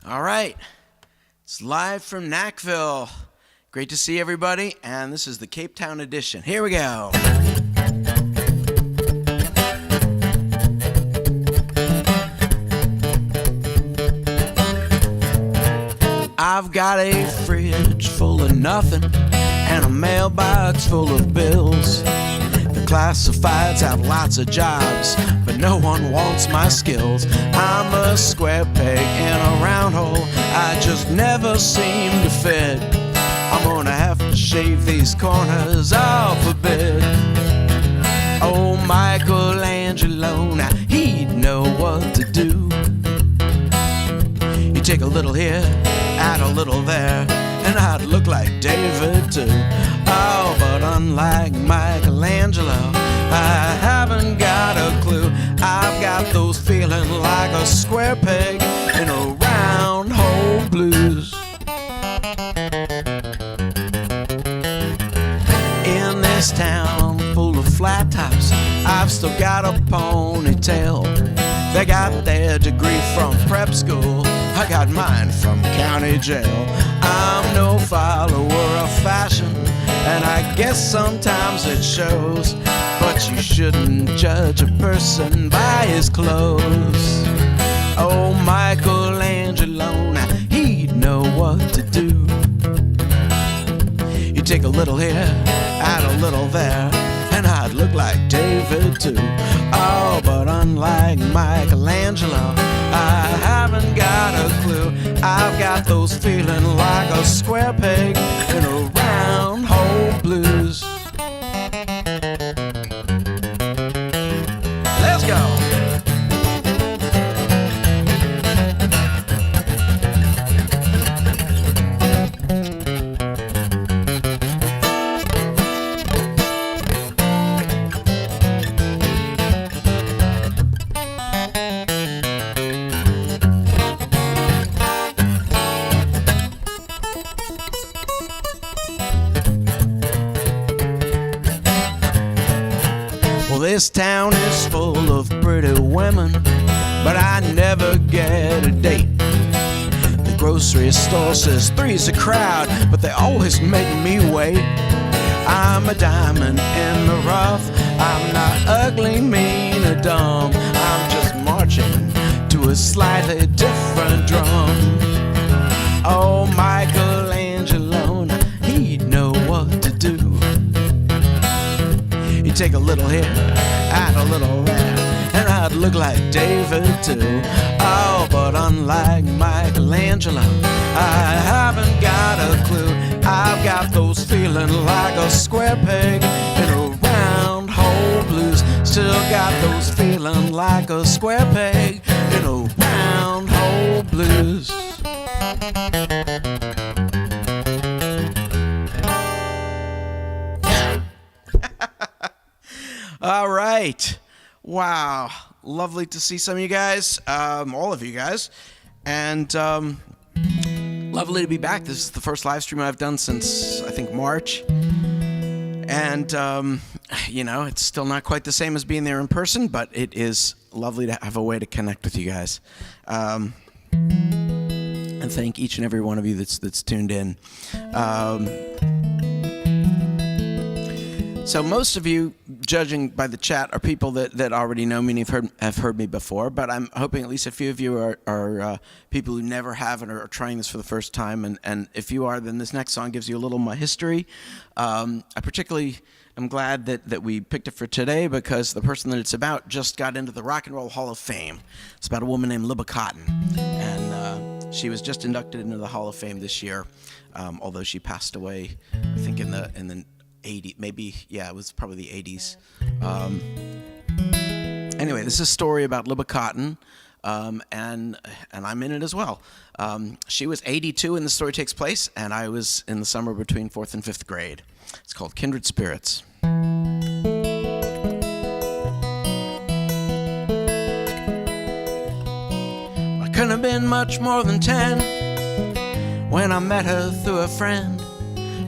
All right, it's live from NachVille. Great to see everybody, and this is the Cape Town edition. Here we go. I've got a fridge full of nothing and a mailbox full of bills. The classifieds have lots of jobs, but no one wants my skills. I'm a square peg in a round hole, I just never seem to fit. I'm gonna have to shave these corners off a bit. Oh, Michelangelo, now he'd know what to do. You take a little here, add a little there, and I'd look like David too. Oh, but unlike Michelangelo, I haven't got a clue. I've got those feeling like a square peg in a round hole blues. In this town full of flat tops, I've still got a ponytail. They got their degree from prep school, I got mine from county jail. I'm no follower of fashion, and I guess sometimes it shows. But you shouldn't judge a person by his clothes. Oh, Michelangelo, now he'd know what to do. You take a little here, add a little there, and I'd look like David too. Oh, but unlike Michelangelo, I haven't got a clue. I've got those feeling like a square peg in a round hole blues. Let's go. This town is full of pretty women, but I never get a date. The grocery store says three's a crowd, but they always make me wait. I'm a diamond in the rough, I'm not ugly, mean, or dumb. I'm just marching to a slightly different drum. Oh, Michelangelo, he'd know what to do. You take a little here, add a little there, and I'd look like David too. Oh, but unlike Michelangelo, I haven't got a clue. I've got those feeling like a square peg in a round hole blues. Still got those feeling like a square peg in a round hole blues. All right. Wow. Lovely to see some of you guys, all of you guys. And lovely to be back. This is the first live stream I've done since, I think, March. And, it's still not quite the same as being there in person, but it is lovely to have a way to connect with you guys. And thank each and every one of you that's tuned in. So most of you, judging by the chat, are people that already know me and have heard me before, but I'm hoping at least a few of you are people who never have and are trying this for the first time, and if you are, then this next song gives you a little of my history. I particularly am glad that we picked it for today because the person that it's about just got into the Rock and Roll Hall of Fame. It's about a woman named Libba Cotton, and she was just inducted into the Hall of Fame this year, although she passed away, I think, in the 80s, maybe, yeah, it was probably the 80s. Anyway, this is a story about Libba Cotton, and I'm in it as well. She was 82 when the story takes place, and I was in the summer between 4th and 5th grade. It's called Kindred Spirits. I couldn't have been much more than 10 when I met her through a friend.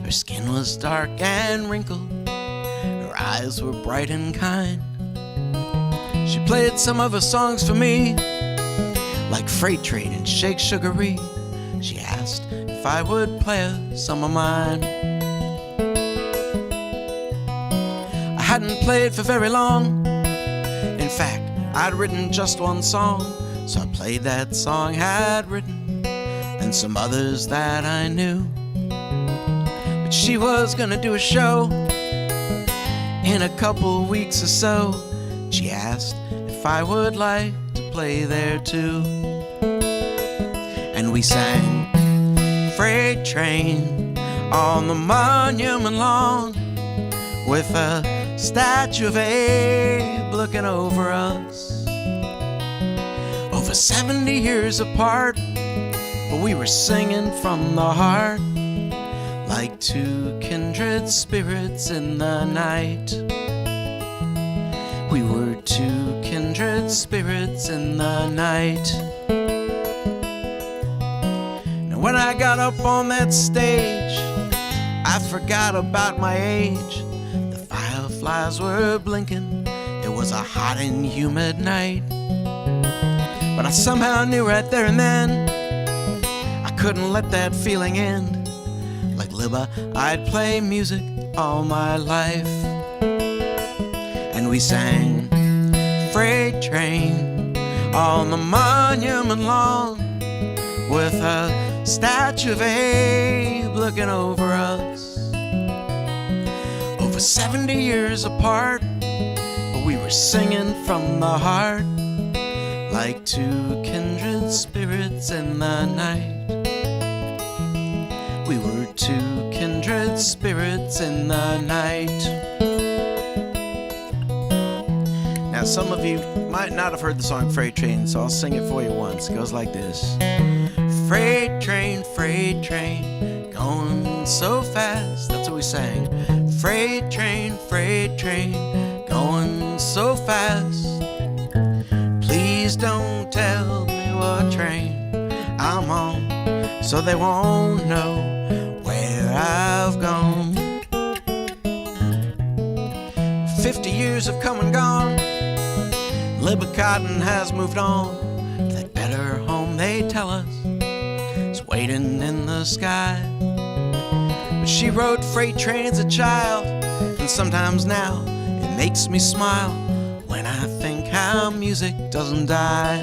Her skin was dark and wrinkled, her eyes were bright and kind. She played some of her songs for me like Freight Train and Shake Sugaree. She asked if I would play a song of mine. I hadn't played for very long. In fact, I'd written just one song, so I played that song I'd written and some others that I knew. But she was gonna do a show in a couple weeks or so. She asked if I would like to play there too. And we sang Freight Train on the monument lawn, with a statue of Abe looking over us. Over 70 years apart, but we were singing from the heart, like two kindred spirits in the night. We were two kindred spirits in the night. Now when I got up on that stage, I forgot about my age. The fireflies were blinking. It was a hot and humid night. But I somehow knew right there and then I couldn't let that feeling end. Like Libba, I'd play music all my life. And we sang Freight Train on the monument lawn, with a statue of Abe looking over us. Over 70 years apart, but we were singing from the heart, like two kindred spirits in the night. We were two kindred spirits in the night. Now, some of you might not have heard the song Freight Train, so I'll sing it for you once. It goes like this. Freight train, going so fast. That's what we sang. Freight train, going so fast. Please don't tell me what train I'm on, so they won't know where I've gone. 50 years have come and gone. Libba Cotton has moved on. That better home, they tell us, is waiting in the sky. But she rode freight train as a child, and sometimes now it makes me smile when I think how music doesn't die.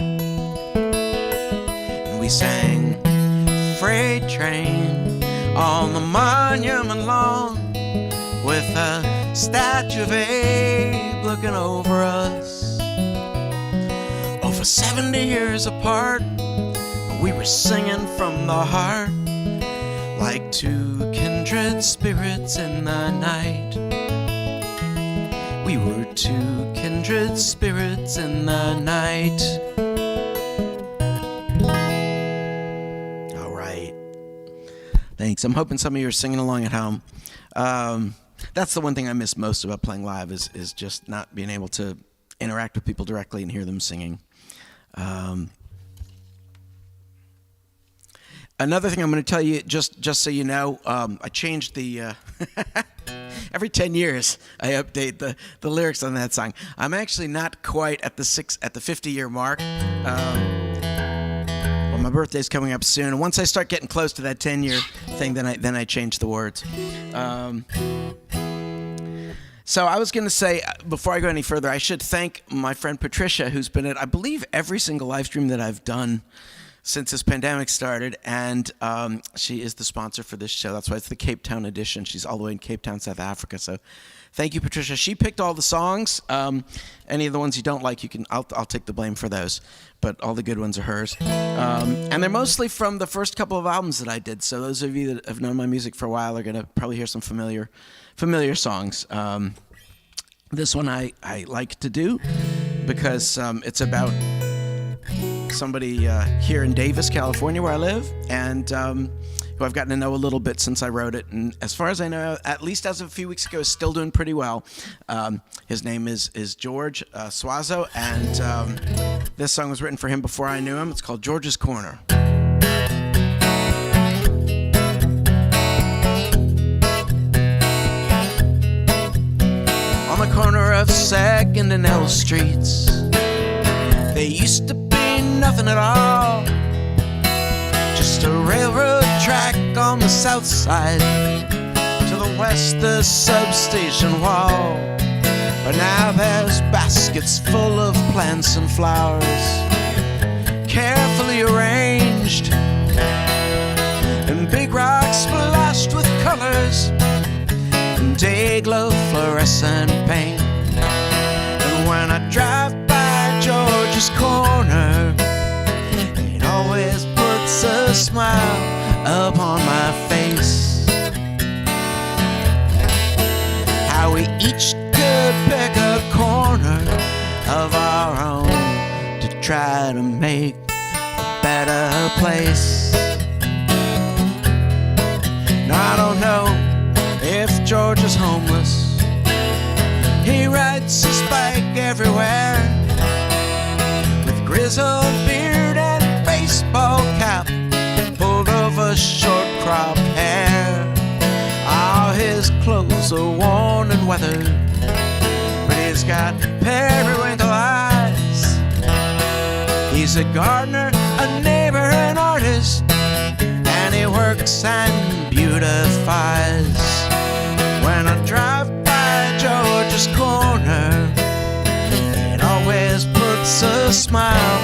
And we sang Freight Train on the monument lawn, with a statue of Abe looking over us. Over 70 years apart, but we were singing from the heart, like two kindred spirits in the night. We were two kindred spirits in the night. All right. Thanks. I'm hoping some of you are singing along at home. That's the one thing I miss most about playing live is just not being able to interact with people directly and hear them singing. Another thing I'm going to tell you, just so you know, I changed the... Every 10 years, I update the lyrics on that song. I'm actually not quite at the 50-year mark. Well, my birthday's coming up soon, and once I start getting close to that 10-year thing, then I change the words. So I was going to say, before I go any further, I should thank my friend Patricia, who's been at, I believe, every single live stream that I've done since this pandemic started, and she is the sponsor for this show. That's why it's the Cape Town edition. She's all the way in Cape Town, South Africa. So thank you, Patricia. She picked all the songs. Any of the ones you don't like, I'll take the blame for those. But all the good ones are hers. And they're mostly from the first couple of albums that I did. So those of you that have known my music for a while are going to probably hear some familiar songs. This one I like to do because it's about somebody here in Davis, California, where I live, and who I've gotten to know a little bit since I wrote it. And as far as I know, at least as of a few weeks ago, is still doing pretty well. His name is George Suazo, and this song was written for him before I knew him. It's called George's Corner. On the corner of 2nd and L Streets, there used to be no nothing at all. Just a railroad track on the south side. To the west, the substation wall. But now there's baskets full of plants and flowers, carefully arranged, and big rocks splashed with colors, and day-glow fluorescent paint. And when I drive by George's corner, it always puts a smile upon my face. How we each could pick a corner of our own to try to make a better place. Now I don't know if George is homeless. He rides his bike everywhere, with grizzled beard and baseball cap pulled over short crop hair. All his clothes are worn and weathered, but he's got periwinkle eyes. He's a gardener, a neighbor, an artist, and he works and beautifies. When I drive by George's corner, it always puts a smile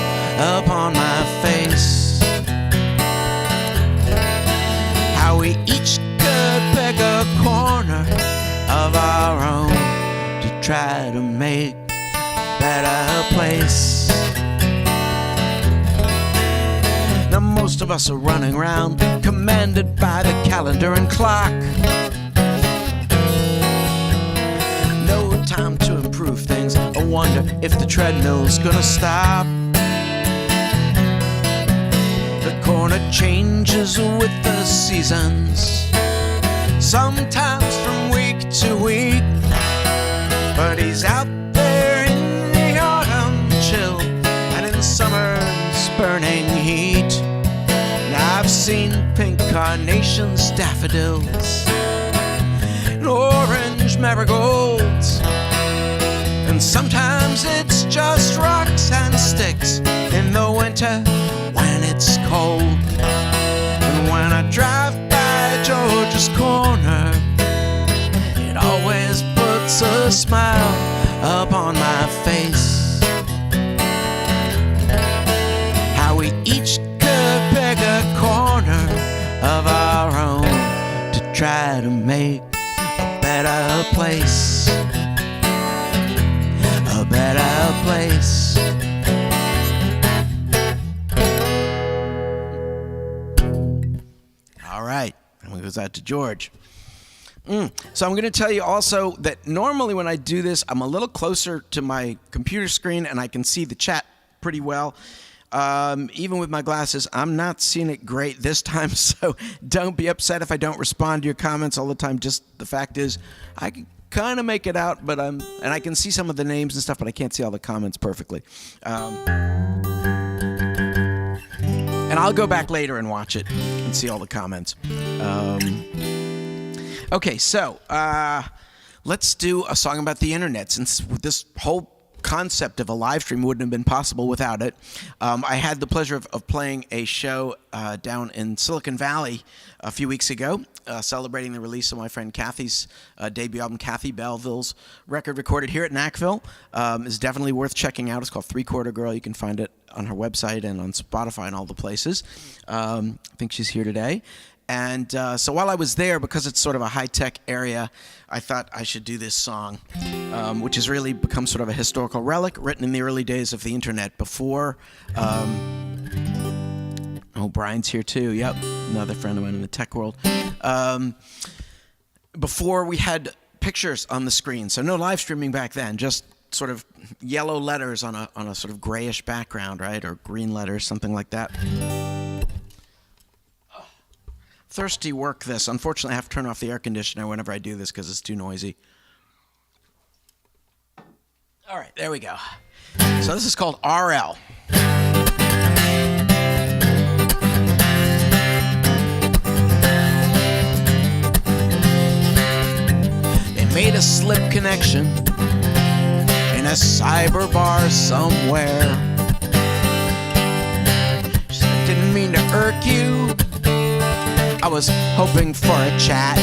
upon my face. How we each could pick a corner of our own to try to make a better place. Now most of us are running around, commanded by the calendar and clock. No time to improve things. I wonder if the treadmill's gonna stop. The corner changes with the seasons, sometimes from week to week. But he's out there in the autumn chill and in summer's burning heat. Now I've seen pink carnations, daffodils, and orange marigolds, and sometimes it's just rocks and sticks in the winter when it's cold. And when I drive by George's corner, it always puts a smile upon my face. How we each could pick a corner of our own to try to make a better place. A better place. All right, and it goes out to George. So I'm going to tell you also that normally when I do this, I'm a little closer to my computer screen and I can see the chat pretty well. Even with my glasses, I'm not seeing it great this time, so don't be upset if I don't respond to your comments all the time. Just the fact is, I can kind of make it out, but and I can see some of the names and stuff, but I can't see all the comments perfectly. And I'll go back later and watch it and see all the comments. Okay, so let's do a song about the internet, since this whole concept of a live stream wouldn't have been possible without it. I had the pleasure of playing a show down in Silicon Valley a few weeks ago, celebrating the release of my friend Kathy's debut album. Kathy Belleville's record, recorded here at NachVille, is definitely worth checking out. It's called 3/4 Girl. You can find it on her website and on Spotify and all the places. I think she's here today. And so while I was there, because it's sort of a high-tech area, I thought I should do this song, which has really become sort of a historical relic, written in the early days of the internet, before... oh, Brian's here too. Yep, another friend of mine in the tech world. Before we had pictures on the screen, so no live streaming back then, just sort of yellow letters on a sort of grayish background, right, or green letters, something like that. Thirsty work this. Unfortunately, I have to turn off the air conditioner whenever I do this because it's too noisy. All right, there we go. So this is called RL. They made a slip connection in a cyber bar somewhere. didn't mean to irk you. I was hoping for a chat.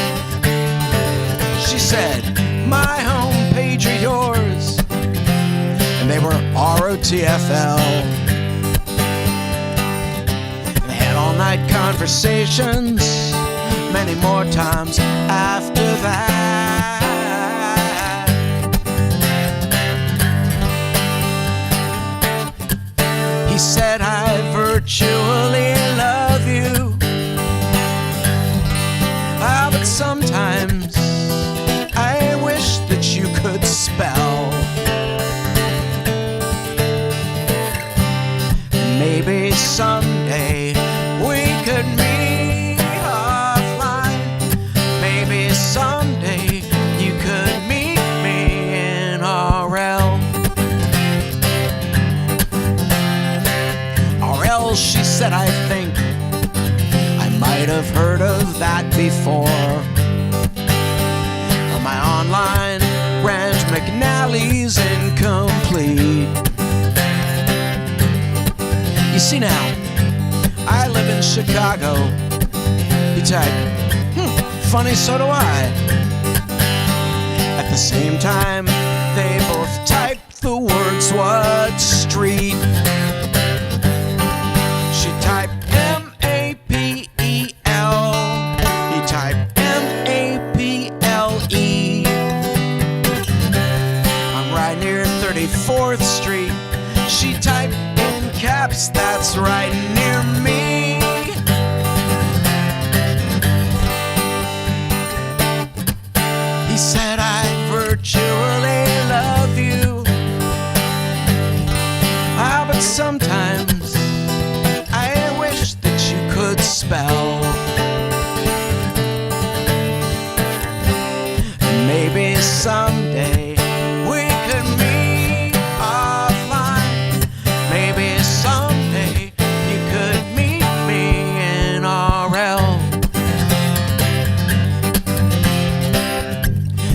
She said, my homepage are yours. And they were ROTFL. And they had all-night conversations, many more times after that. He said, I virtually love you. But sometimes I wish that you could spell. Maybe someday we could meet offline. Maybe someday you could meet me in RL. RL, she said, I think I might have heard of that before. On my online Ranch McNally's incomplete. You see now, I live in Chicago. You type, funny, so do I. At the same time, they both typed the words, what street? She typed M-A-P-E-L. He typed M-A-P-L-E. I'm right near 34th Street. She typed in caps, that's right near me. He said, I virtually love you. But sometimes I wish that you could spell. Maybe someday we could meet offline. Maybe someday you could meet me in RL.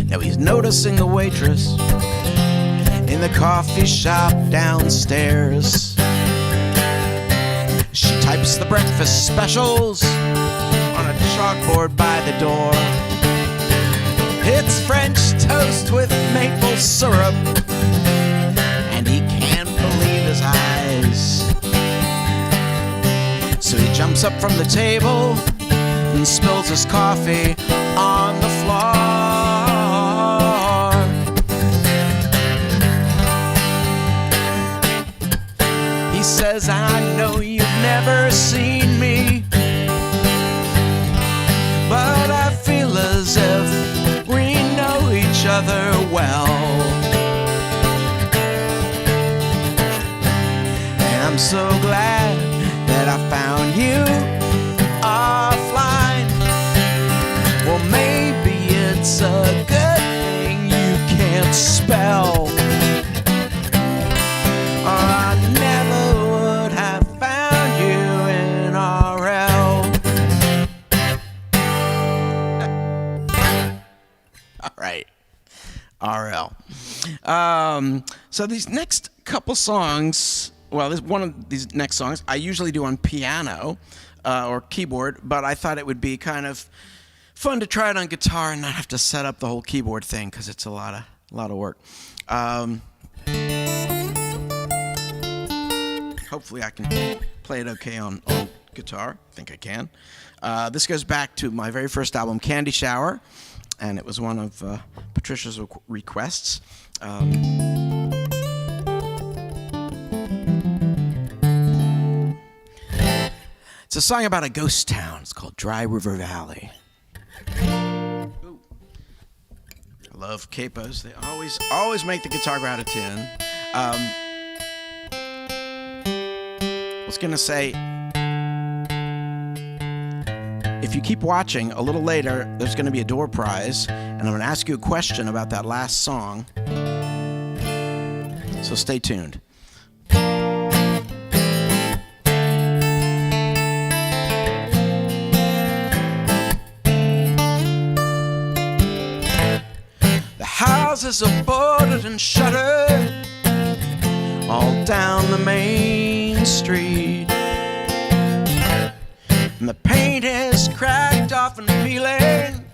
Now he's noticing a waitress in the coffee shop downstairs. She types the breakfast specials on a chalkboard by the door. It's French toast with maple syrup, and he can't believe his eyes. So he jumps up from the table and spills his coffee on the floor. He says, I know you've never seen me, but I feel as if we know each other well. And I'm so glad that I found you offline. Well, maybe it's a good thing you can't spell, or I never would have found you in RL. All right, RL. So these next couple songs, well, this one of these next songs I usually do on piano or keyboard, but I thought it would be kind of fun to try it on guitar and not have to set up the whole keyboard thing because it's a lot of work. Hopefully I can play it okay on guitar. I think I can. This goes back to my very first album, Candy Shower, and it was one of Patricia's requests. It's a song about a ghost town. It's called Dry River Valley. Ooh. I love capos. They always make the guitar go out of tune. I was gonna say, if you keep watching, a little later, there's gonna be a door prize, and I'm gonna ask you a question about that last song. So stay tuned. The houses are boarded and shuttered all down the main street. and the paint is cracked off and peeling,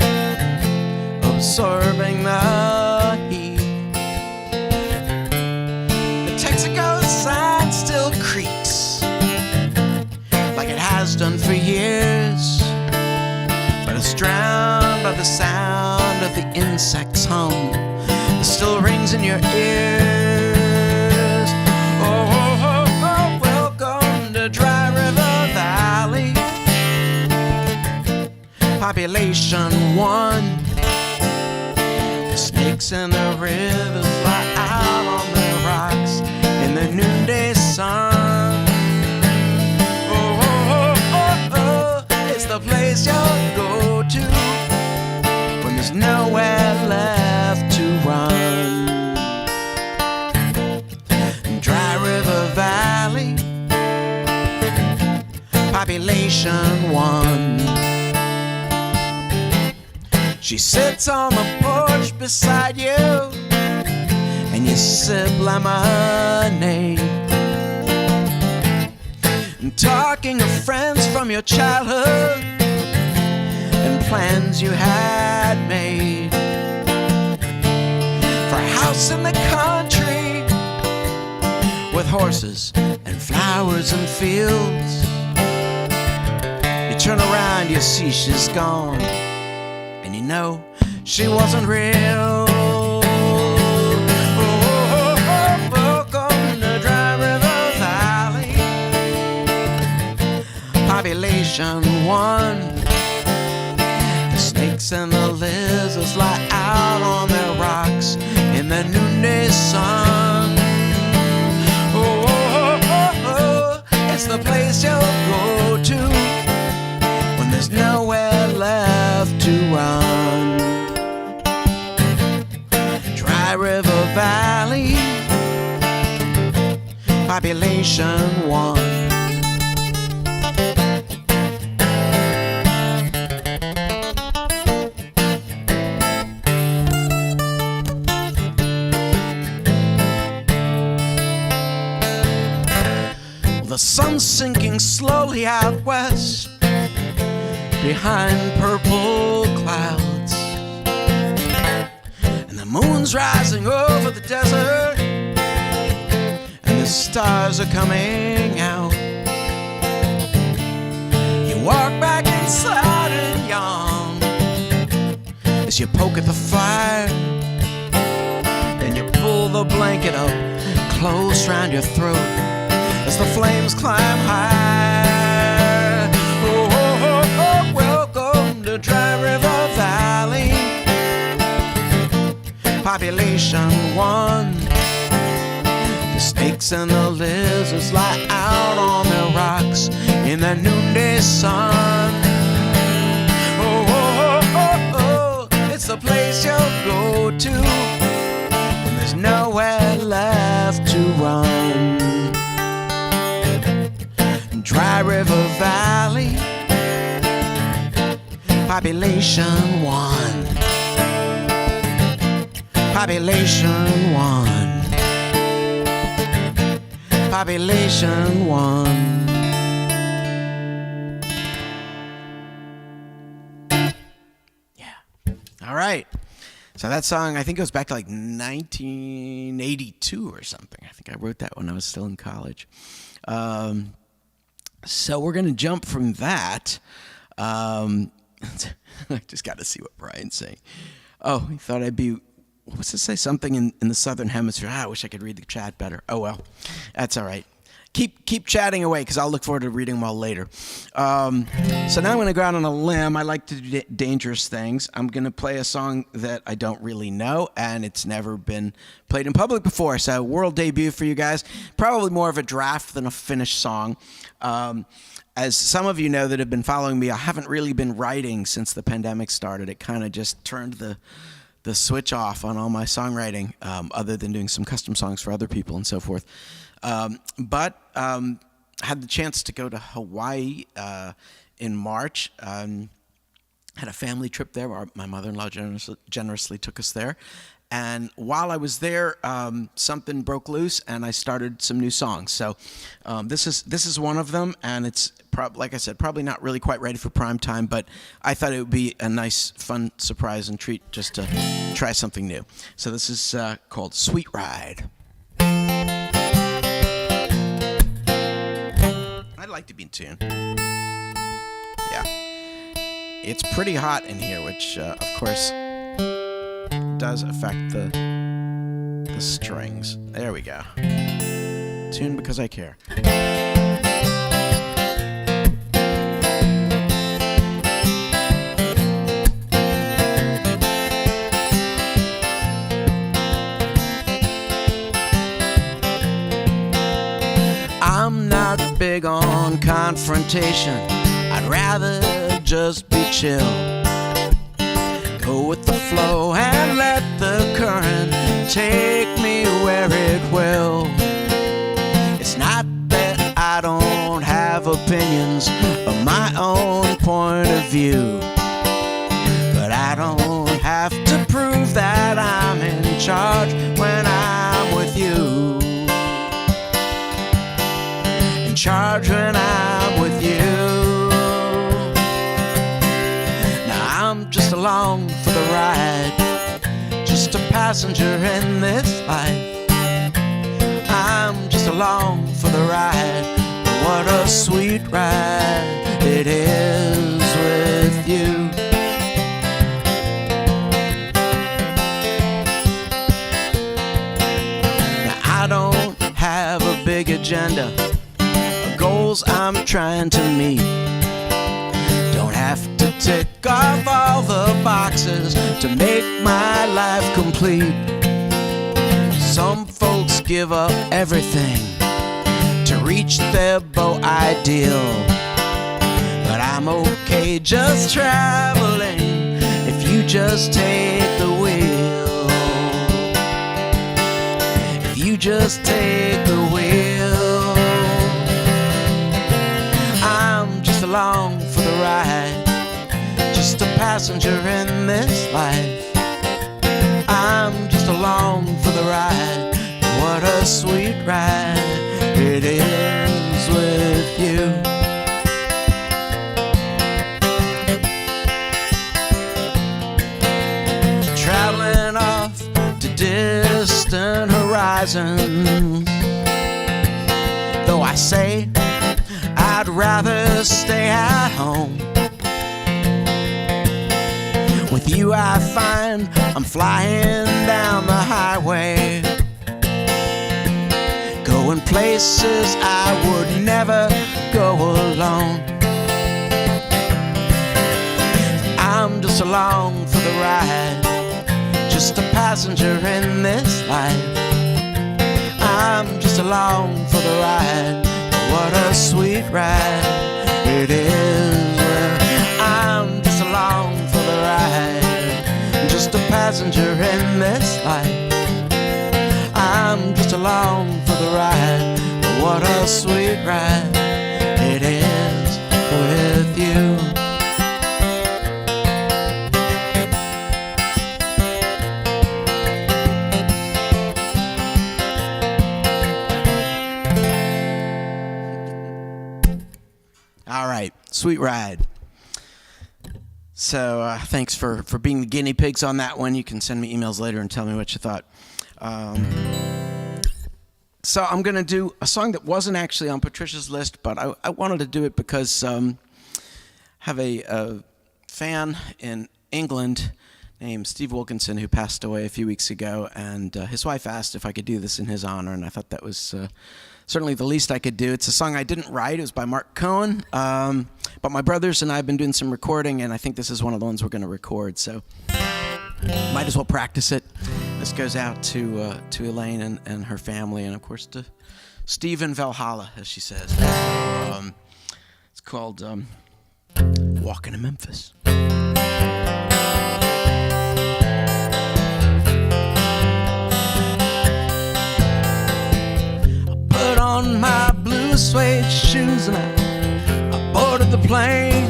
absorbing the heat. The Texaco sign still creaks like it has done for years, but it's drowned by the sound of the insects' hum that still rings in your ears. Oh, welcome to Dry River Valley. Population 1. The snakes and the rivers lie out on the rocks in the noonday sun. Oh, it's the place you'll go to when there's nowhere left to run. Dry River Valley, population 1. She sits on the porch beside you, and you sip lemonade, and talking of friends from your childhood and plans you had made for a house in the country with horses and flowers and fields. You turn around, you see she's gone, and you know she wasn't real. Welcome to Dry River Valley, population 1. The snakes and the lizards lie out on their rocks in the noonday sun. It's the place you'll go to when there's nowhere left to run. Dry River Valley, population 1. The sun's sinking slowly out west behind purple clouds, and the moon's rising over the desert, and the stars are coming out. You walk back inside and yawn as you poke at the fire, then you pull the blanket up close round your throat as the flames climb high. Welcome to Dry River Valley, population 1. The snakes and the lizards lie out on their rocks in the noonday sun. It's the place you'll go to when there's nowhere left to run. Dry River Valley, population 1. Population 1. Population 1. Yeah. All right. So that song, I think, goes back to like 1982 or something. I think I wrote that when I was still in college. So we're going to jump from that. I just got to see what Brian's saying. Oh, he thought I'd be, what's it say? Something in the Southern Hemisphere. I wish I could read the chat better. Oh, well, that's all right. Keep chatting away, because I'll look forward to reading them all later. So now I'm going to go out on a limb. I like to do dangerous things. I'm going to play a song that I don't really know, and it's never been played in public before. So world debut for you guys. Probably more of a draft than a finished song. As some of you know that have been following me, I haven't really been writing since the pandemic started. It kind of just turned the switch off on all my songwriting, other than doing some custom songs for other people and so forth. But had the chance to go to Hawaii in March. Had a family trip there. My mother-in-law generously took us there. And while I was there, something broke loose, and I started some new songs. So this is one of them, and it's like I said, probably not really quite ready for prime time, but I thought it would be a nice, fun surprise and treat just to try something new. So this is called Sweet Ride. I'd like to be in tune. Yeah. It's pretty hot in here, which, of course, does affect the strings. There we go. Tune because I care. I'm not big on confrontation. I'd rather just be chill. Go with the flow and let the current take me where it will. It's not that I don't have opinions of my own point of view, but I don't have to prove that I'm in charge when I'm with you. In charge when I'm with you. I'm just along for the ride, just a passenger in this life. I'm just along for the ride, but what a sweet ride it is with you. Now I don't have a big agenda, goals I'm trying to meet. Don't have to tick off all the boxes to make my life complete. Some folks give up everything to reach their beau ideal, but I'm okay just traveling if you just take the wheel. If you just take the wheel. I'm just along for the ride, just a passenger in this life. I'm just along for the ride. What a sweet ride it is with you. Traveling off to distant horizons, though I say I'd rather stay at home. With you I find I'm flying down the highway, going places I would never go alone. I'm just along for the ride, just a passenger in this life. I'm just along for the ride. What a sweet ride it is. I'm just along for the ride, just a passenger in this life. I'm just along for the ride. What a sweet ride it is with you. All right, sweet ride. So thanks for being the guinea pigs on that one. You can send me emails later and tell me what you thought. So I'm going to do a song that wasn't actually on Patricia's list, but I wanted to do it because I have a fan in England named Steve Wilkinson who passed away a few weeks ago, and his wife asked if I could do this in his honor, and I thought that was certainly the least I could do. It's a song I didn't write. It was by Mark Cohen, but my brothers and I have been doing some recording, and I think this is one of the ones we're going to record, so might as well practice it. This goes out to Elaine and her family, and of course to Steve in Valhalla, as she says. It's called Walking to Memphis. On my blue suede shoes and I boarded the plane.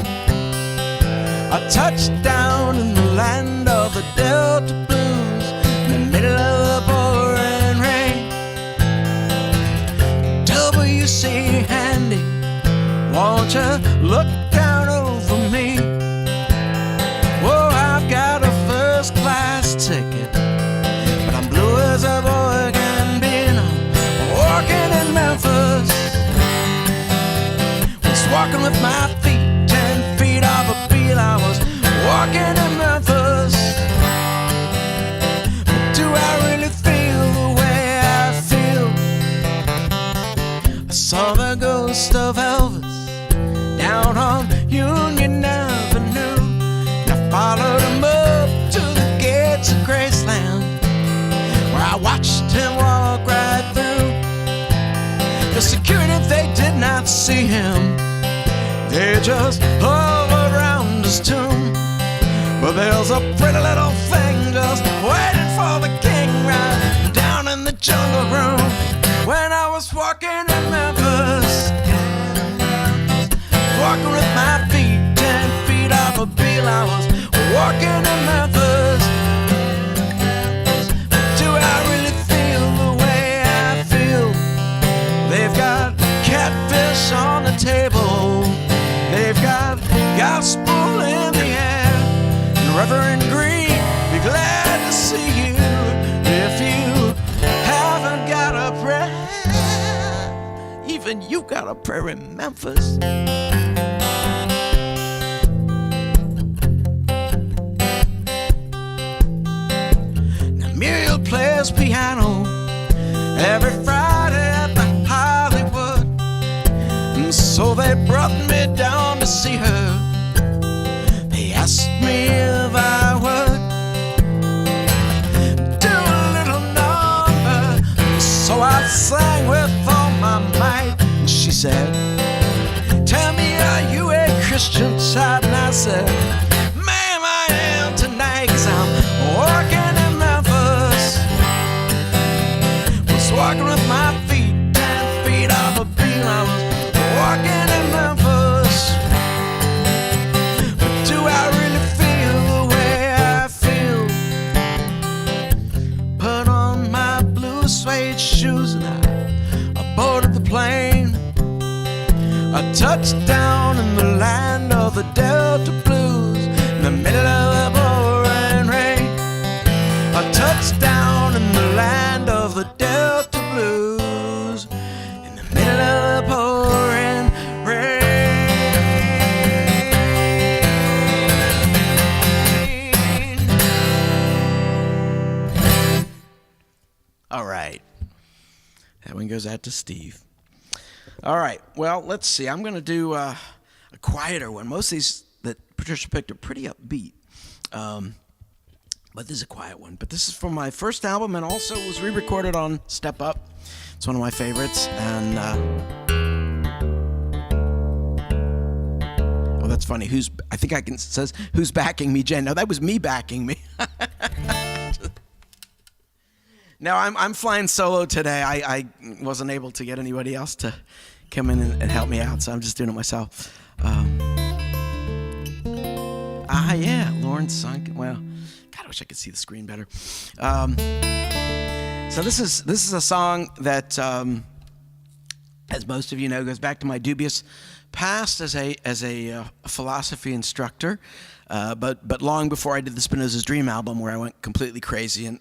I touched down in the land of the Delta Blues, and say, Handy, won't you look down over me? Oh, I've got a first-class ticket, but I'm blue as a boy can be. I'm walking in Memphis, was walking with my feet 10 feet off a beat. I was walking in Memphis, but do I really feel the way I feel? I saw the ghost of Elvis down on Union Avenue, and I followed him up to the gates of Graceland, where I watched him walk right through. The security, they did not see him, they just hovered around his tomb. But there's a pretty little thing just waiting for the king right down in the jungle room. When I was walking in Memphis, walking with my feet 10 feet off a beat, I was walking in Memphis. Do I really feel the way I feel? They've got catfish on the table, they've got gospel in the air, and Reverend Green, be glad to see you if you haven't got a prayer. Even you got a prayer in Memphis. Now Muriel plays piano every Friday at the Hollywood, and so they brought me down to see her. They asked me if I would do a little number, so I sang with all my might. And she said, tell me, are you a Christian child? And I said, ma'am, I am tonight, 'cause I'm walking in Memphis. Was walking with my feet 10 feet off a beat. I was walking in Memphis. But do I really feel the way I feel? Put on my blue suede shoes and I boarded the plane. I touched down in the land of the Delta Blues, in the middle of the pouring rain. I touched down in the land of the Delta Blues, in the middle of the pouring rain. All right. That one goes out to Steve. All right, well, let's see. I'm going to do a quieter one. Most of these that Patricia picked are pretty upbeat, but this is a quiet one. But this is from my first album and also was re-recorded on Step Up. It's one of my favorites. And, oh, that's funny. I think it says, who's backing me, Jen? No, that was me backing me. No, I'm flying solo today. I wasn't able to get anybody else to come in and help me out, so I'm just doing it myself. Yeah, Lauren Sunk. Well, God, I wish I could see the screen better. So this is a song that, as most of you know, goes back to my dubious past as a philosophy instructor. But long before I did the Spinoza's Dream album, where I went completely crazy and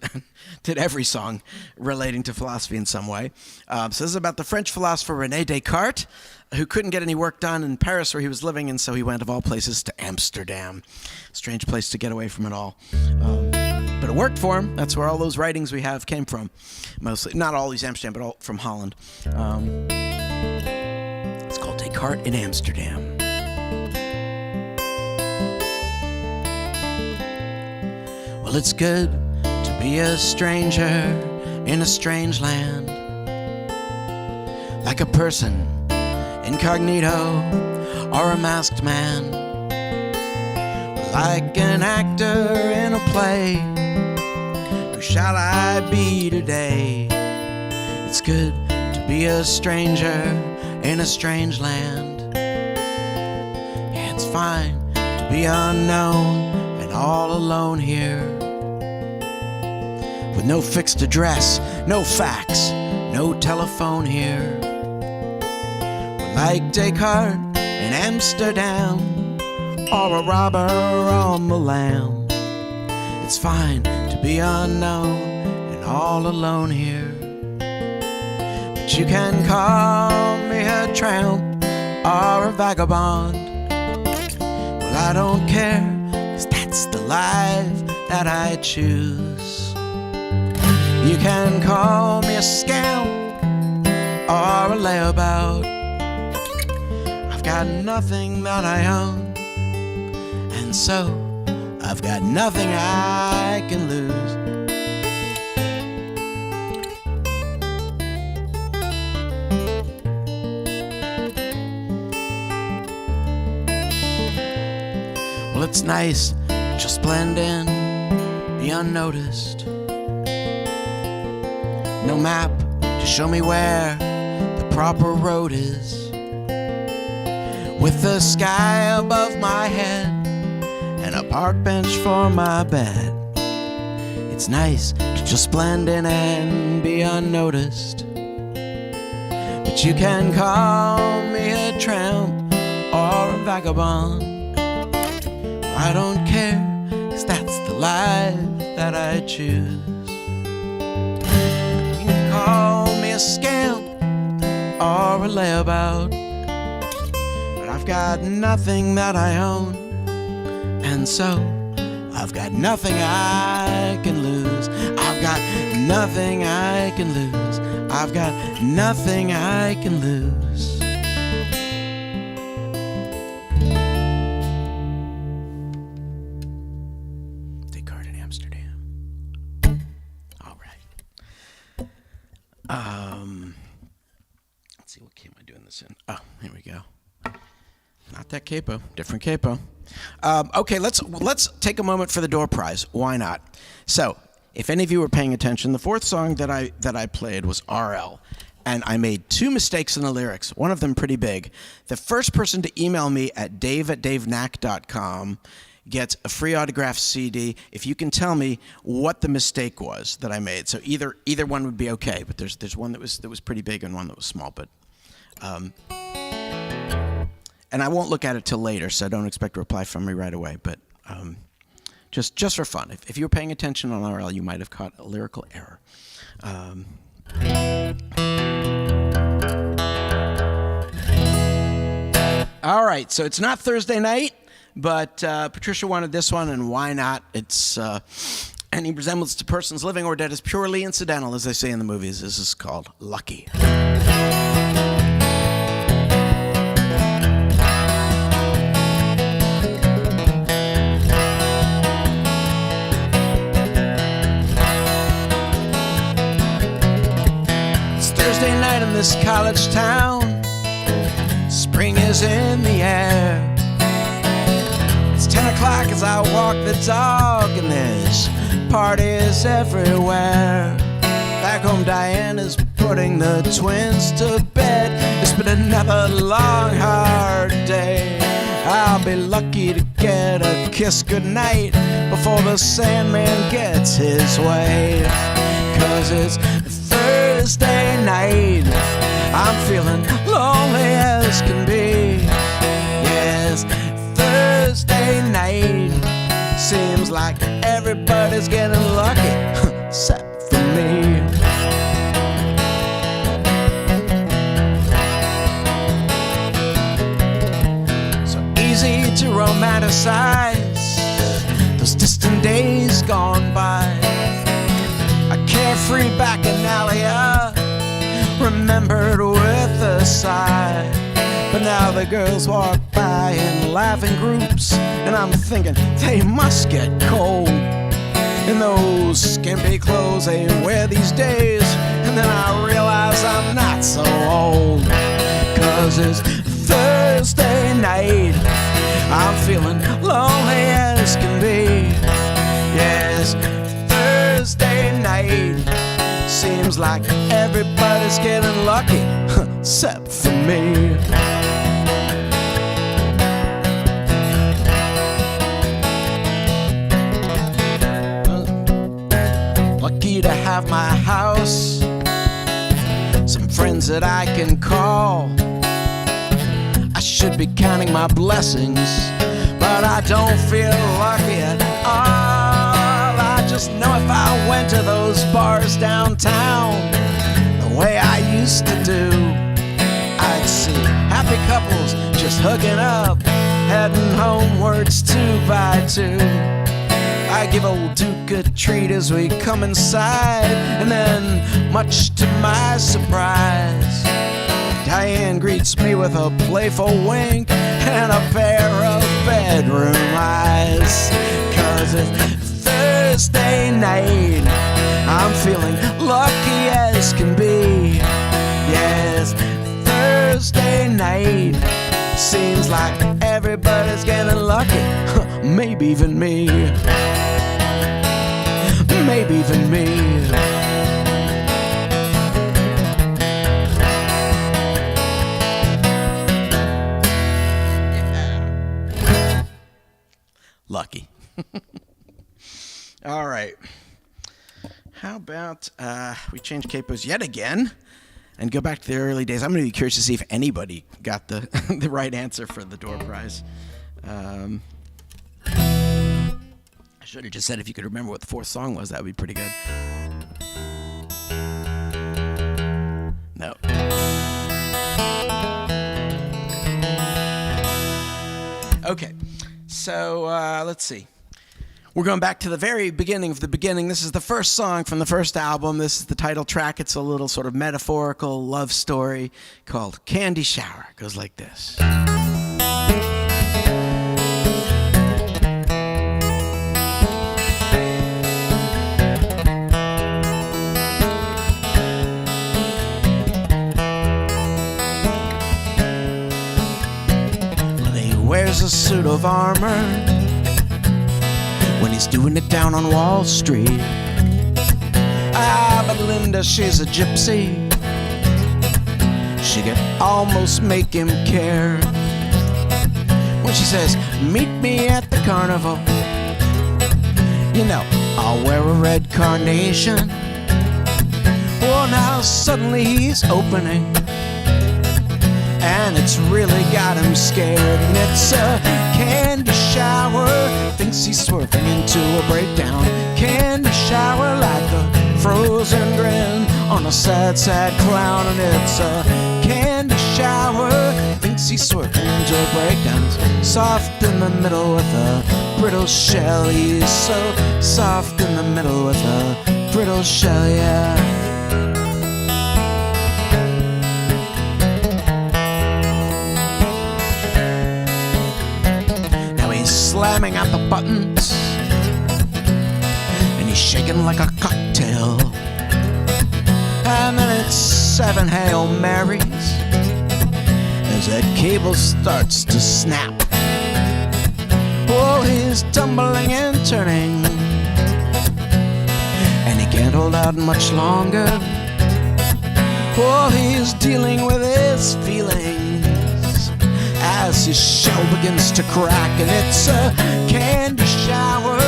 did every song relating to philosophy in some way. So this is about the French philosopher René Descartes, who couldn't get any work done in Paris where he was living, and so he went, of all places, to Amsterdam. Strange place to get away from it all. But it worked for him. That's where all those writings we have came from. Mostly, not all these Amsterdam, but all from Holland. It's called Descartes in Amsterdam. Well, it's good to be a stranger in a strange land, like a person incognito or a masked man, like an actor in a play. Who shall I be today? It's good to be a stranger in a strange land. Yeah, it's fine to be unknown and all alone here, with no fixed address, no fax, no telephone here. like Descartes in Amsterdam, or a robber on the lam. It's fine to be unknown and all alone here, but you can call me a tramp or a vagabond. Well, I don't care, 'cause that's the life that I choose. You can call me a scamp or a layabout. I've got nothing that I own, and so I've got nothing I can lose. Well, it's nice, just blend in, be unnoticed. No map to show me where the proper road is. With the sky above my head and a park bench for my bed. It's nice to just blend in and be unnoticed. But you can call me a tramp or a vagabond. I don't care, 'cause that's the life that I choose. You can call me a scamp or a layabout, but I've got nothing that I own, and so I've got nothing I can lose. I've got nothing I can lose. I've got nothing I can lose. Descartes in Amsterdam. All right. Let's see, what key am I doing this in? Oh, here we go. Not that capo, different capo. Okay, let's take a moment for the door prize. Why not? So, if any of you were paying attention, the fourth song that I played was RL, and I made 2 mistakes in the lyrics. One of them pretty big. The first person to email me at dave@davenach.com gets a free autographed CD if you can tell me what the mistake was that I made. So either one would be okay, but there's one that was pretty big and one that was small, but. And I won't look at it till later, so don't expect a reply from me right away. But just for fun, if you were paying attention on RL, you might have caught a lyrical error. All right, so it's not Thursday night, but Patricia wanted this one, and why not? It's any resemblance to persons living or dead is purely incidental, as they say in the movies. This is called Lucky. Thursday night in this college town, spring is in the air. It's 10 o'clock as I walk the dog, and there's parties everywhere. Back home, Diana's putting the twins to bed. It's been another long, hard day. I'll be lucky to get a kiss goodnight before the Sandman gets his way. 'Cause it's Thursday night, I'm feeling lonely as can be. Yes, Thursday night, seems like everybody's getting lucky, except for me. So easy to romanticize those distant days gone by. A carefree bacchanalia remembered with a sigh. But now the girls walk by in laughing groups, and I'm thinking they must get cold in those skimpy clothes they wear these days. And then I realize I'm not so old, 'cause it's Thursday night, I'm feeling lonely as can be. Yes, Thursday night, seems like everybody's getting lucky, except for me. Lucky to have my house, some friends that I can call, should be counting my blessings, but I don't feel lucky at all. I just know if I went to those bars downtown the way I used to do, I'd see happy couples just hooking up, heading homewards 2 by 2. I give old Duke a treat as we come inside, and then, much to my surprise, Diane greets me with a playful wink and a pair of bedroom eyes. 'Cause it's Thursday night, I'm feeling lucky as can be. Yes, Thursday night, seems like everybody's getting lucky. Maybe even me. Maybe even me. Lucky. All right. How about we change capos yet again and go back to the early days? I'm going to be curious to see if anybody got the the right answer for the door prize. I should have just said if you could remember what the 4th song was, that would be pretty good. No. Okay, so let's see. We're going back to the very beginning of the beginning. This is the first song from the first album. This is the title track. It's a little sort of metaphorical love story called Candy Shower. It goes like this. Wears a suit of armor when he's doing it down on Wall Street. Ah, but Linda, she's a gypsy. She could almost make him care when she says, meet me at the carnival. You know, I'll wear a red carnation. Well, now suddenly he's opening, and it's really got him scared. And it's a candy shower, thinks he's swerving into a breakdown. Candy shower like a frozen grin on a sad, sad clown. And it's a candy shower, thinks he's swerving into a breakdown. He's soft in the middle with a brittle shell. He's so soft in the middle with a brittle shell, yeah. Slamming out the buttons, and he's shaking like a cocktail. And then it's 7 Hail Marys as that cable starts to snap. Oh, he's tumbling and turning, and he can't hold out much longer. Oh, he's dealing with his feelings as his shell begins to crack. And it's a candy shower,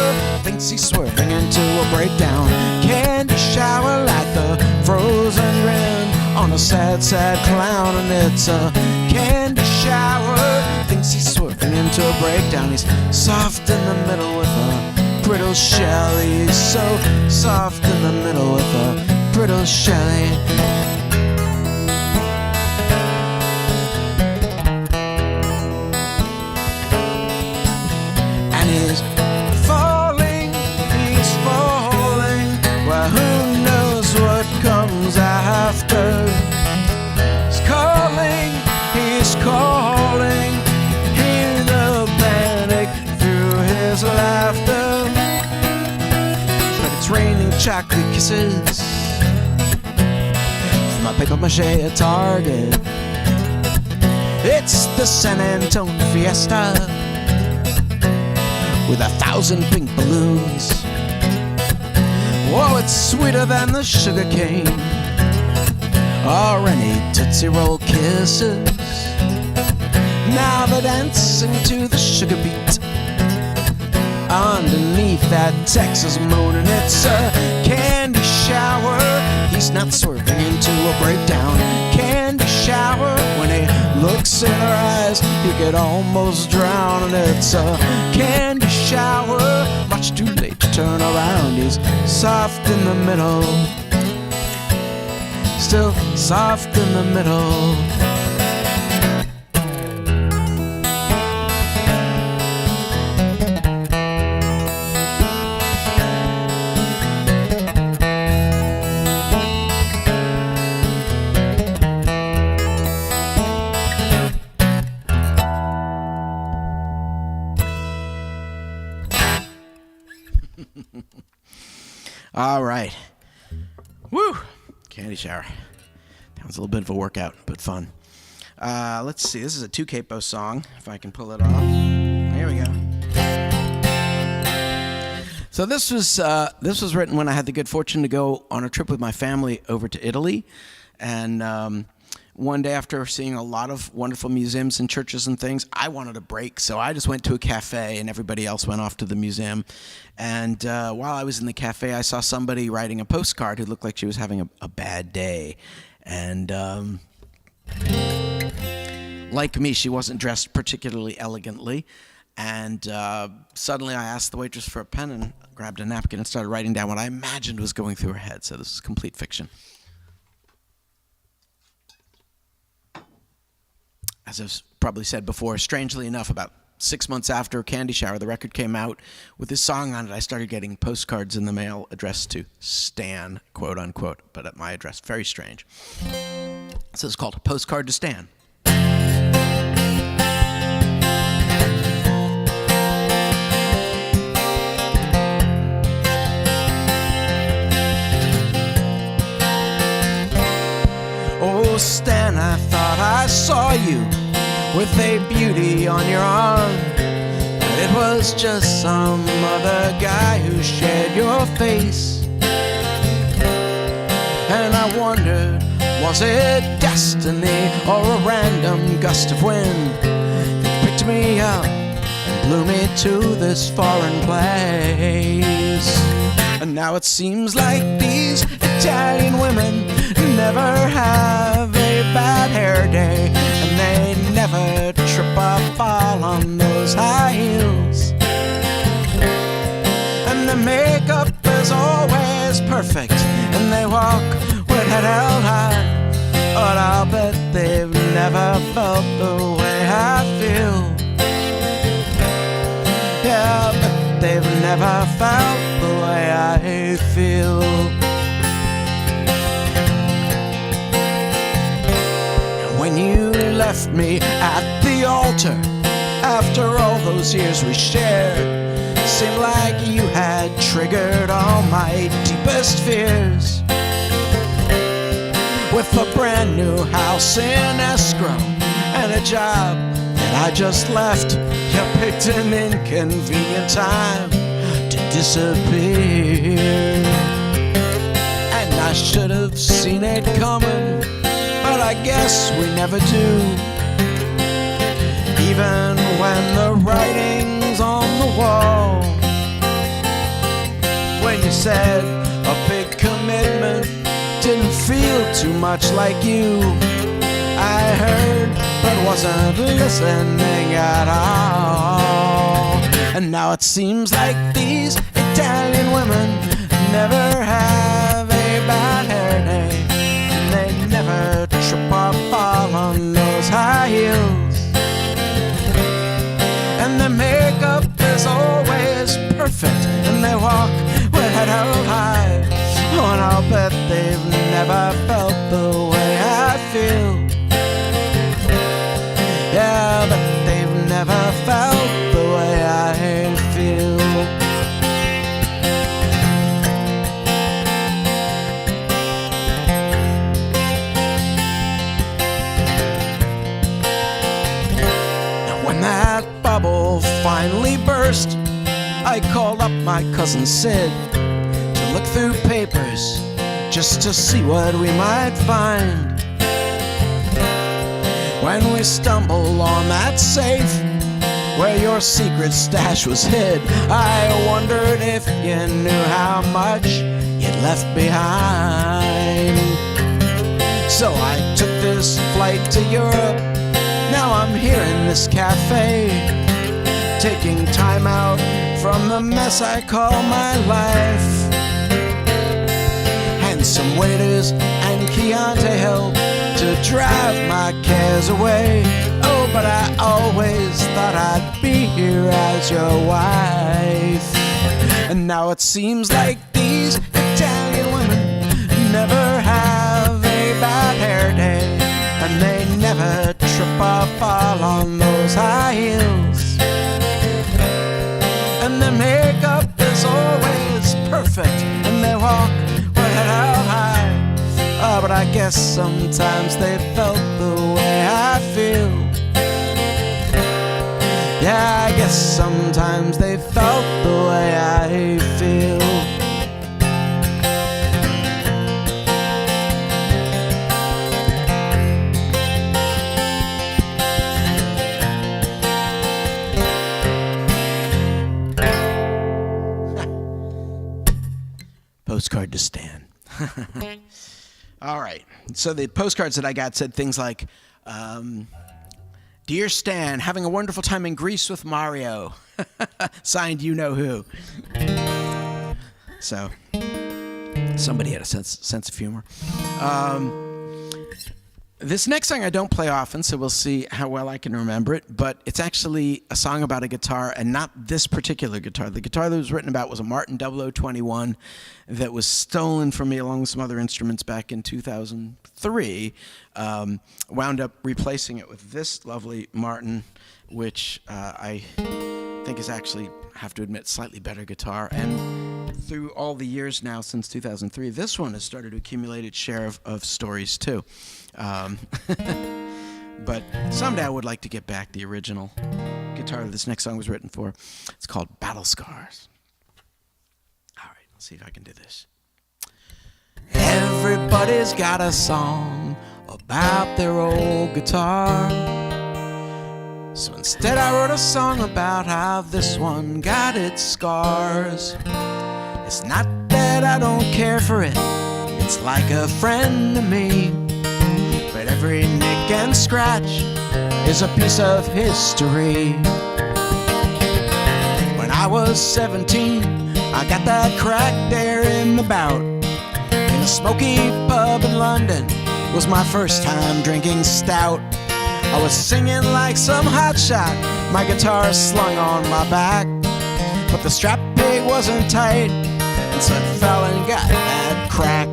thinks he's swerving into a breakdown. Candy shower like the frozen grin on a sad, sad clown. And it's a candy shower, thinks he's swerving into a breakdown. He's soft in the middle with a brittle shell. He's so soft in the middle with a brittle shell. After he's calling, hear the panic through his laughter. But it's raining chocolate kisses from a papier-mâché Target. It's the San Antone Fiesta with 1,000 pink balloons. Oh, it's sweeter than the sugar cane or any Tootsie Roll kisses. Now they're dancing to the sugar beat underneath that Texas moon. And it's a candy shower, he's not swerving into a breakdown. Candy shower when he looks in her eyes, you could almost drown. And it's a candy shower, much too late to turn around. He's soft in the middle, still soft in the middle. All right. Woo! Candy shower. That was a little bit of a workout, but fun. Let's see. This is a 2Capo song, if I can pull it off. Here we go. So this was written when I had the good fortune to go on a trip with my family over to Italy. And one day, after seeing a lot of wonderful museums and churches and things, I wanted a break. So I just went to a cafe, and everybody else went off to the museum. And while I was in the cafe, I saw somebody writing a postcard who looked like she was having a bad day. And like me, she wasn't dressed particularly elegantly. And suddenly I asked the waitress for a pen and grabbed a napkin and started writing down what I imagined was going through her head. So this is complete fiction. As I've probably said before, strangely enough, about 6 months after Candy Shower, the record came out with this song on it. I started getting postcards in the mail addressed to Stan, quote unquote, but at my address. Very strange. So it's called Postcard to Stan. Oh, Stan, I thought I saw you with a beauty on your arm, but it was just some other guy who shared your face. And I wondered, was it destiny or a random gust of wind that picked me up and blew me to this foreign place? And now it seems like these Italian women never have a bad hair day, and they never trip or fall on those high heels. And the makeup is always perfect, and they walk with head held high. But I'll bet they've never felt the way I feel. Yeah, but they've never felt the way I feel. When you left me at the altar, after all those years we shared, seemed like you had triggered all my deepest fears. With a brand new house in escrow and a job that I just left, you picked an inconvenient time to disappear. And I should have seen it coming, but I guess we never do. Even when the writing's on the wall. When you said a big commitment didn't feel too much like you, I heard but wasn't listening at all. And now it seems like these Italian women never have a bad hair day, and they never trip or fall on those high heels. And their makeup is always perfect, and they walk with head held high. Oh, and I'll bet they've never felt the way I feel. Yeah, but they've never felt the way I feel. Now when that bubble finally burst, I called up my cousin Sid to look through papers just to see what we might find. When we stumbled on that safe where your secret stash was hid, I wondered if you knew how much you'd left behind. So I took this flight to Europe now I'm here in this cafe, taking time out from the mess I call my life. And some waiters and Chianti help to drive my cares away. Oh, but I always thought I'd be here as your wife. And now it seems like these Italian women never have a bad hair day, and they never trip or fall on those high heels. And their makeup is always perfect, and they walk with head held high. Oh, but I guess sometimes they felt the way I feel. Yeah, I guess sometimes they felt the way I feel. Postcard to Stan. All right. So the postcards that I got said things like, Dear Stan, having a wonderful time in Greece with Mario. Signed, you know who. So somebody had a sense of humor. This next song I don't play often, so we'll see how well I can remember it, but it's actually a song about a guitar, and not this particular guitar. The guitar that it was written about was a Martin 0021 that was stolen from me along with some other instruments back in 2003. Wound up replacing it with this lovely Martin, which I think is actually, have to admit, slightly better guitar. And through all the years now since 2003, this one has started to accumulate its share of stories too. But someday I would like to get back the original guitar that this next song was written for. It's called Battle Scars. All right, let's see if I can do this. Everybody's got a song about their old guitar. So instead I wrote a song about how this one got its scars. It's not that I don't care for it, it's like a friend to me. But every nick and scratch is a piece of history. When I was 17, I got that crack there in the bout. In a smoky pub in London was my first time drinking stout. I was singing like some hotshot, my guitar slung on my back. But the strap peg wasn't tight, and so it fell and got that crack.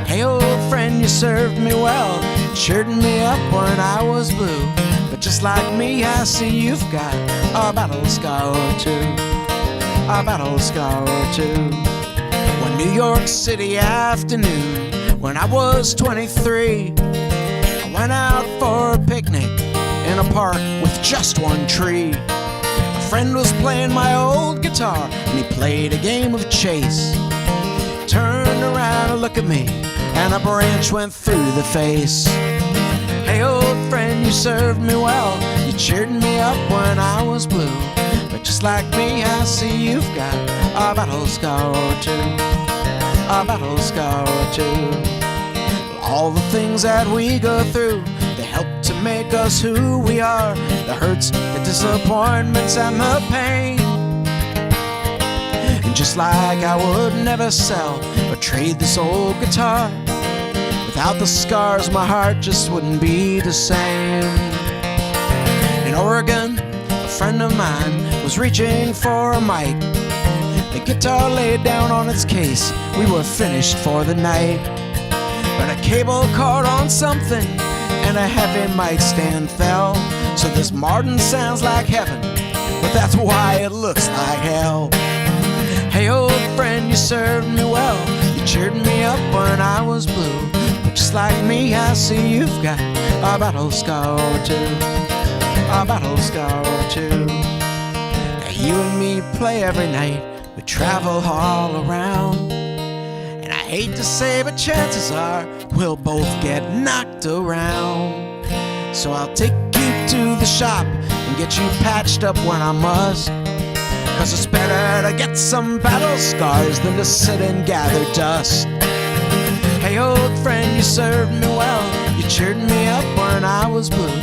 Hey old friend, you served me well, cheered me up when I was blue. But just like me, I see you've got a battle scar or two, a battle scar or two. One New York City afternoon, when I was 23, I went out for a picnic in a park with just one tree. A friend was playing my old guitar, and he played a game of chase. Turned around to look at me, and a branch went through the face. Hey old friend, you served me well, you cheered me up when I was blue. But just like me, I see you've got a battle scar or two, a battle scar or two. All the things that we go through, they help to make us who we are. The hurts, the disappointments, and the pain. And just like I would never sell or trade this old guitar, without the scars, my heart just wouldn't be the same. In Oregon, a friend of mine was reaching for a mic. The guitar laid down on its case, we were finished for the night. But a cable caught on something, and a heavy mic stand fell. So this Martin sounds like heaven, but that's why it looks like hell. Hey old friend, you served me well, you cheered me up when I was blue. But just like me, I see you've got a battle scar or two, a battle scar or two. Now you and me play every night, we travel all around. And I hate to say, but chances are we'll both get knocked around. So I'll take you to the shop and get you patched up when I must. 'Cause it's better to get some battle scars than to sit and gather dust. Hey old friend, you served me well, you cheered me up when I was blue.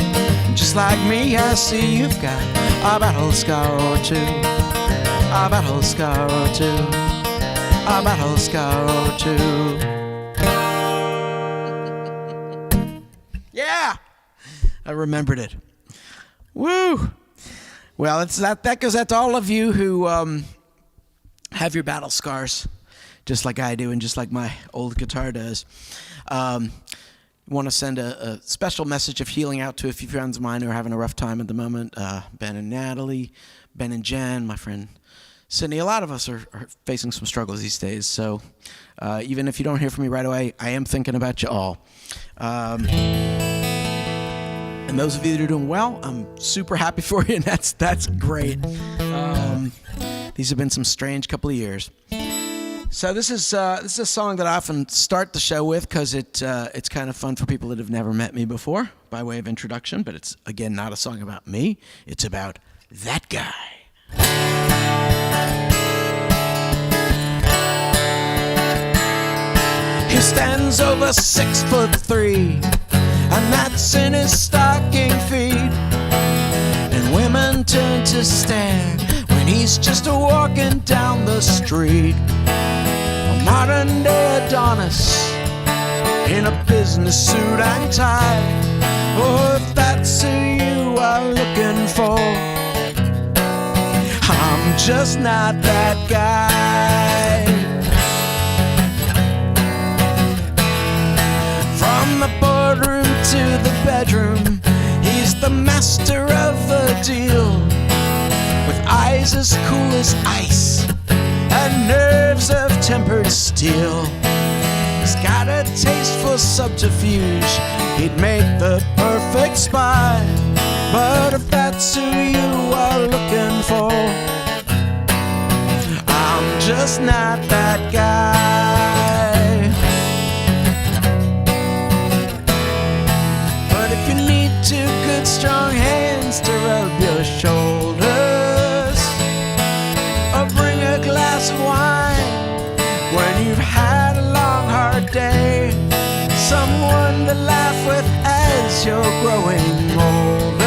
Just like me, I see you've got a battle scar or two. A battle scar or two. A battle scar or two. Yeah! I remembered it. Woo! Well, that goes out to all of you who have your battle scars, just like I do and just like my old guitar does. Want to send a special message of healing out to a few friends of mine who are having a rough time at the moment. Ben and Natalie, Ben and Jen, my friend Sydney. A lot of us are facing some struggles these days. So even if you don't hear from me right away, I am thinking about you all. And those of you that are doing well, I'm super happy for you, and that's great. These have been some strange couple of years. So this is a song that I often start the show with because it's kind of fun for people that have never met me before by way of introduction. But it's, again, not a song about me. It's about that guy. He stands over 6'3", and that's in his stocking feet. And women turn to stare when he's just walking down the street. A modern day Adonis in a business suit and tie. Oh, if that's who you are looking for, I'm just not that guy. From the boardroom to the bedroom, he's the master of the deal. With eyes as cool as ice and nerves of tempered steel. He's got a taste for subterfuge. He'd make the perfect spy. But if that's who you are looking for, I'm just not that guy. But if you need two good strong hands to rub your shoulders, or bring a glass of wine when you've had a long hard day, someone to laugh with as you're growing older,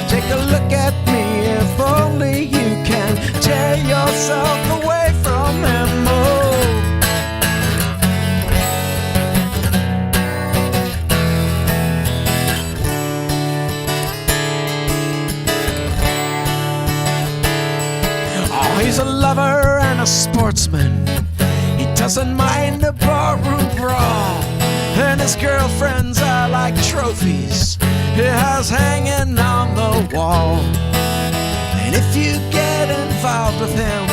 take a look at me. If only you can tear yourself away from him. He's a lover and a sportsman. He doesn't mind a barroom brawl, and his girlfriends are like trophies he has hanging on the wall. And if you get involved with him,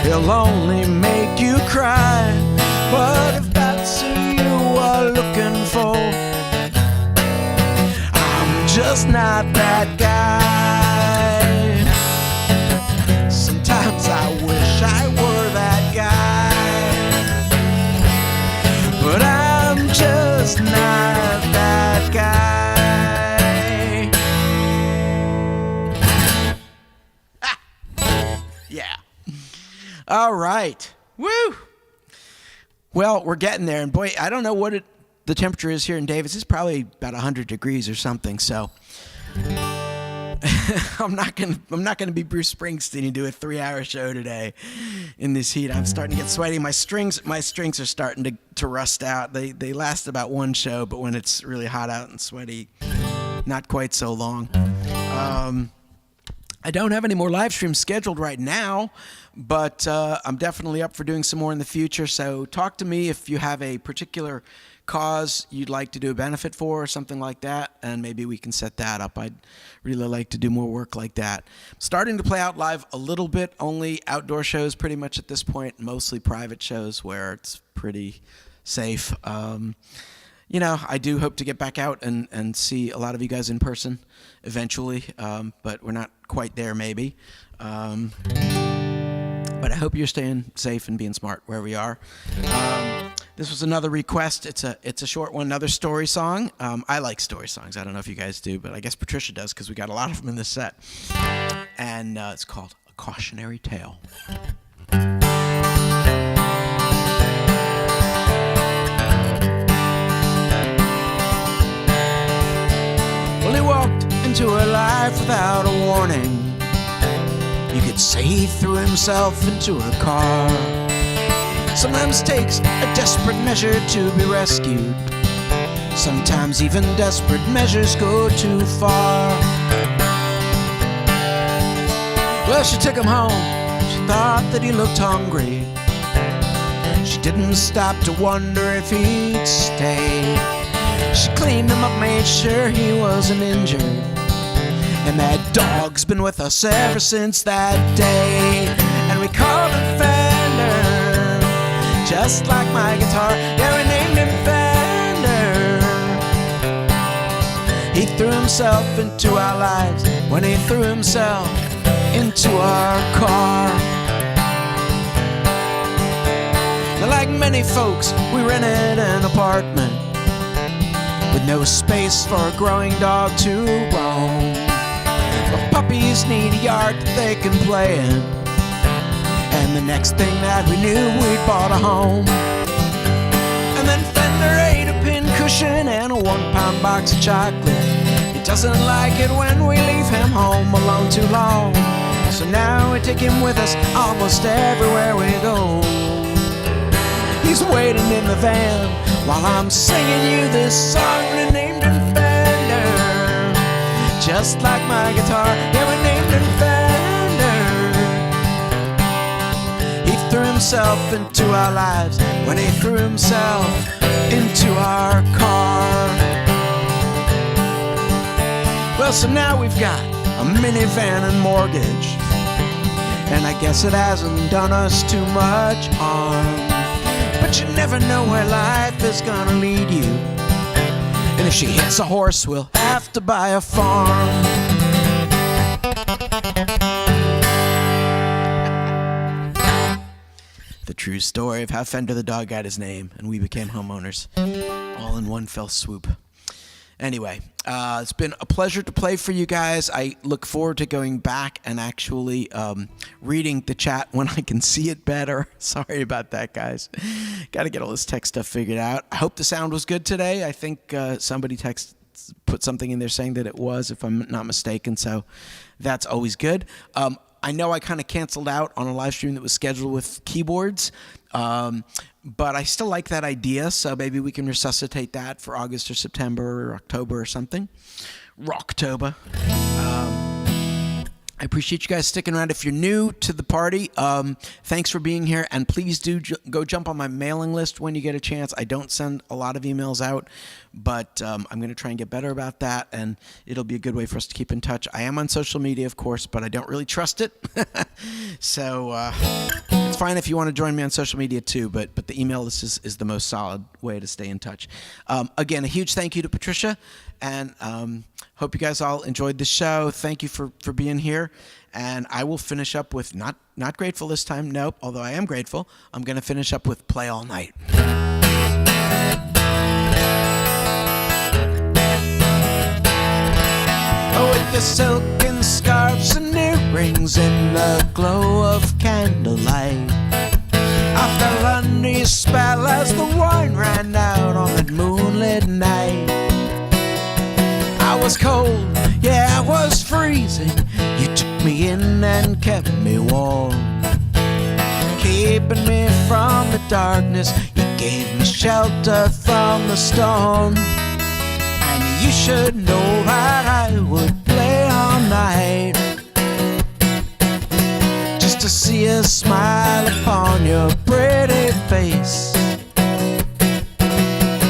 he'll only make you cry. But if that's who you are looking for, I'm just not that guy. Sometimes I wish I were that guy, but I'm just not that guy. Yeah. All right. Woo. Well, we're getting there, and boy, I don't know what the temperature is here in Davis. It's probably about 100 degrees or something. So I'm not gonna be Bruce Springsteen and do a 3-hour show today in this heat. I'm starting to get sweaty. My strings are starting to rust out. They last about one show, but when it's really hot out and sweaty, not quite so long. I don't have any more live streams scheduled right now, but I'm definitely up for doing some more in the future. So talk to me if you have a particular cause you'd like to do a benefit for or something like that, and maybe we can set that up. I'd really like to do more work like that. Starting to play out live a little bit, only outdoor shows pretty much at this point, mostly private shows where it's pretty safe. You know, I do hope to get back out and see a lot of you guys in person eventually, but we're not quite there maybe. But I hope you're staying safe and being smart where we are. This was another request. It's a short one, another story song. I like story songs. I don't know if you guys do, but I guess Patricia does because we got a lot of them in this set. And it's called A Cautionary Tale. into her life without a warning. You could say he threw himself into her car. Sometimes it takes a desperate measure to be rescued. Sometimes even desperate measures go too far. Well, she took him home. She thought that he looked hungry. She didn't stop to wonder if he'd stay. She cleaned him up, made sure he wasn't injured. And that dog's been with us ever since that day. And we called him Fender, just like my guitar. Yeah, we named him Fender. He threw himself into our lives when he threw himself into our car. Now, like many folks, we rented an apartment with no space for a growing dog to roam. But puppies need a yard that they can play in. And the next thing that we knew, we'd bought a home. And then Fender ate a pincushion and a 1-pound box of chocolate. He doesn't like it when we leave him home alone too long. So now we take him with us almost everywhere we go. He's waiting in the van while I'm singing you this song. We named him Fender, just like my guitar. Yeah, we named him Fender. He threw himself into our lives when he threw himself into our car. Well, so now we've got a minivan and mortgage, and I guess it hasn't done us too much harm. But you never know where life is gonna lead you. And if she hits a horse, we'll have to buy a farm. The true story of how Fender the dog got his name and we became homeowners, all in one fell swoop. Anyway, it's been a pleasure to play for you guys. I look forward to going back and actually reading the chat when I can see it better. Sorry about that, guys. Got to get all this tech stuff figured out. I hope the sound was good today. I think somebody put something in there saying that it was, if I'm not mistaken, so that's always good. I know I kind of canceled out on a live stream that was scheduled with keyboards, but I still like that idea, so maybe we can resuscitate that for August or September or October or something. Rocktober. I appreciate you guys sticking around. If you're new to the party, thanks for being here, and please do go jump on my mailing list when you get a chance. I don't send a lot of emails out, but I'm going to try and get better about that, and it'll be a good way for us to keep in touch. I am on social media, of course, but I don't really trust it. So it's fine if you want to join me on social media too, but the email list is the most solid way to stay in touch. Again, a huge thank you to Patricia, and hope you guys all enjoyed the show. Thank you for being here. And I will finish up with not grateful this time. Nope, although I am grateful. I'm going to finish up with Play All Night. Oh, with the silken scarves and earrings in the glow of candlelight, I fell under your spell as the wine ran out on that moonlit night. I was cold, yeah, I was freezing. You took me in and kept me warm, keeping me from the darkness. You gave me shelter from the storm. And you should know that I would play all night, just to see a smile upon your pretty face.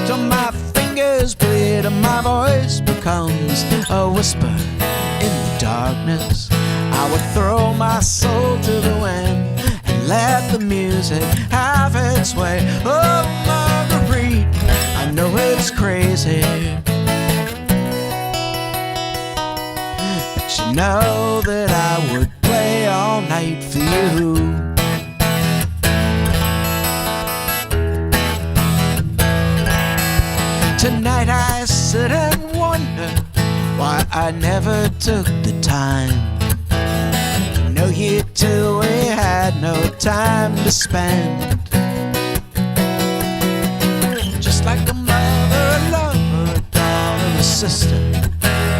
Till my fingers bleed and my voice becomes a whisper in the darkness. I would throw my soul to the wind and let the music have its way. Oh, Marguerite, I know it's crazy, but you know that I would play all night for you. Tonight I sit and wonder why I never took the time to know you till we had no time to spend. Just like a mother, a lover, a daughter, a sister,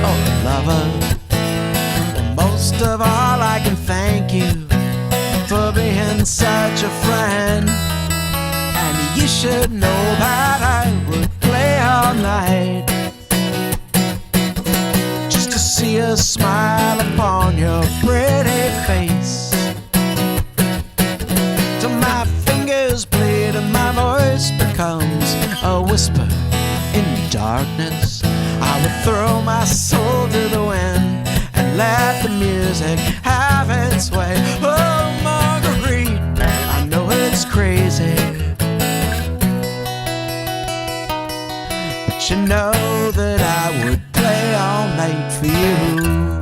or a lover. lover. Well, most of all, I can thank you for being such a friend. And you should know that I would play all night just to see a smile upon your pretty face, till my fingers bleed and my voice becomes a whisper in the darkness. I would throw my soul to the wind and let the music have its way. Oh, Marguerite, I know it's crazy, but you know that I would play all night for you.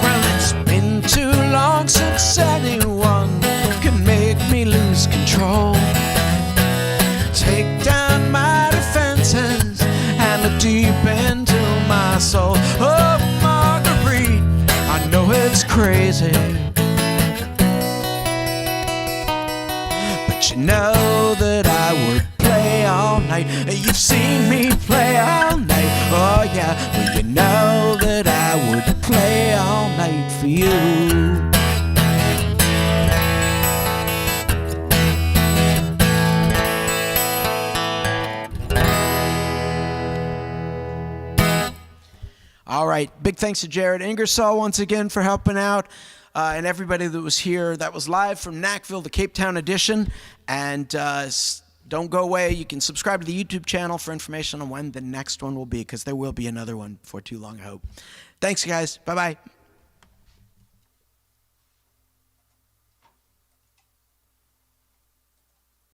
Well, it's been too long since anyone can make me lose control, take down my defenses and look deep into my soul. Oh, Marguerite, I know it's crazy, but you know that I would play all night. You've seen me play all night, oh yeah. Well, you know that I would play all night for you. All right, big thanks to Jared Ingersoll once again for helping out, and everybody that was here. That was live from NachVille, the Cape Town edition. And don't go away. You can subscribe to the YouTube channel for information on when the next one will be, because there will be another one before too long, I hope. Thanks, guys. Bye-bye.